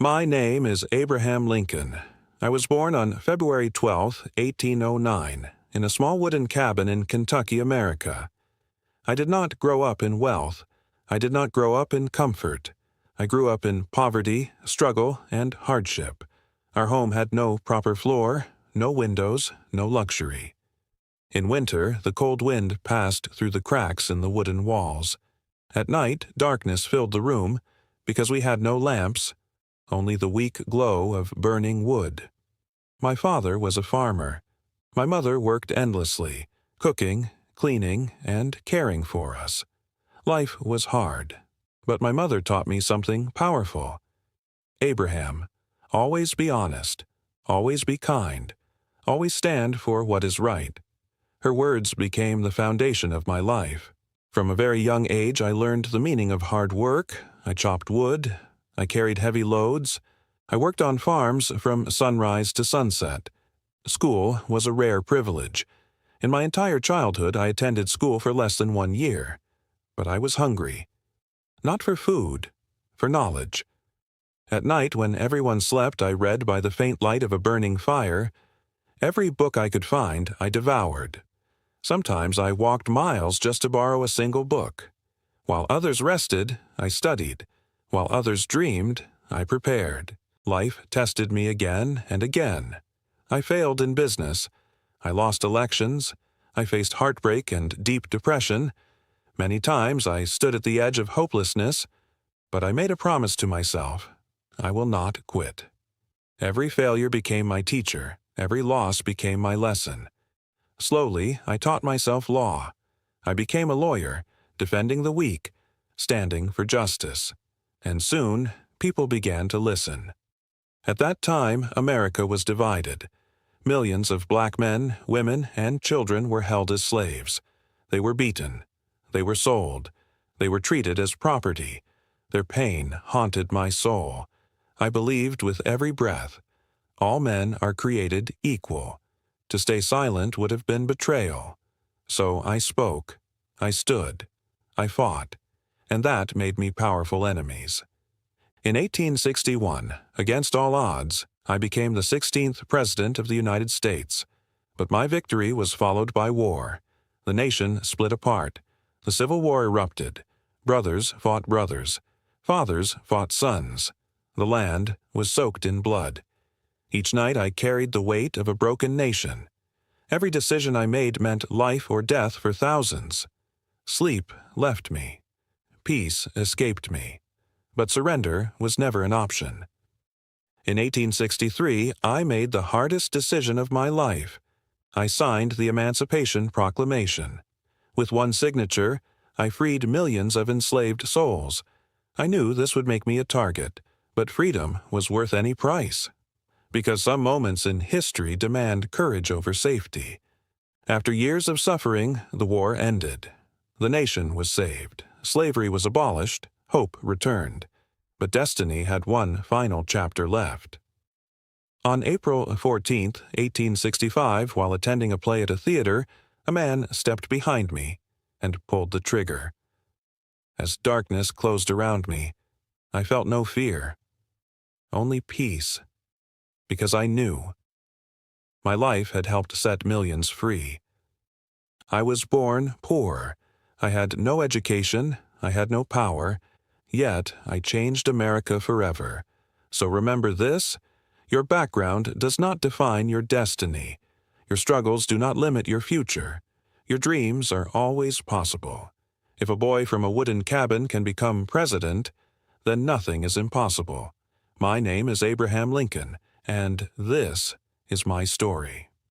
My name is Abraham Lincoln. I was born on February 12, 1809, in a small wooden cabin in Kentucky, America. I did not grow up in wealth. I did not grow up in comfort. I grew up in poverty, struggle, and hardship. Our home had no proper floor, no windows, no luxury. In winter, the cold wind passed through the cracks in the wooden walls. At night, darkness filled the room because we had no lamps, only the weak glow of burning wood. My father was a farmer. My mother worked endlessly, cooking, cleaning, and caring for us. Life was hard, but my mother taught me something powerful. Abraham, always be honest, always be kind, always stand for what is right. Her words became the foundation of my life. From a very young age, I learned the meaning of hard work. I chopped wood. I carried heavy loads. I worked on farms from sunrise to sunset. School was a rare privilege. In my entire childhood, I attended school for less than 1 year. But I was hungry. Not for food, for knowledge. At night, when everyone slept, I read by the faint light of a burning fire. Every book I could find, I devoured. Sometimes I walked miles just to borrow a single book. While others rested, I studied. While others dreamed, I prepared. Life tested me again and again. I failed in business. I lost elections. I faced heartbreak and deep depression. Many times I stood at the edge of hopelessness, but I made a promise to myself. I will not quit. Every failure became my teacher. Every loss became my lesson. Slowly, I taught myself law. I became a lawyer, defending the weak, standing for justice. And soon, people began to listen. At that time, America was divided. Millions of black men, women, and children were held as slaves. They were beaten. They were sold. They were treated as property. Their pain haunted my soul. I believed with every breath, all men are created equal. To stay silent would have been betrayal. So I spoke, I stood, I fought, and that made me powerful enemies. In 1861, against all odds, I became the 16th President of the United States. But my victory was followed by war. The nation split apart. The Civil War erupted. Brothers fought brothers. Fathers fought sons. The land was soaked in blood. Each night I carried the weight of a broken nation. Every decision I made meant life or death for thousands. Sleep left me. Peace escaped me. But surrender was never an option. In 1863, I made the hardest decision of my life. I signed the Emancipation Proclamation. With one signature, I freed millions of enslaved souls. I knew this would make me a target, but freedom was worth any price. Because some moments in history demand courage over safety. After years of suffering, the war ended. The nation was saved. Slavery was abolished. Hope returned. But destiny had one final chapter left. On April 14, 1865, while attending a play at a theater, a man stepped behind me and pulled the trigger. As darkness closed around me, I felt no fear, only peace. Because I knew. My life had helped set millions free. I was born poor. I had no education. I had no power. Yet I changed America forever. So remember this: your background does not define your destiny. Your struggles do not limit your future. Your dreams are always possible. If a boy from a wooden cabin can become president, then nothing is impossible. My name is Abraham Lincoln. And this is my story.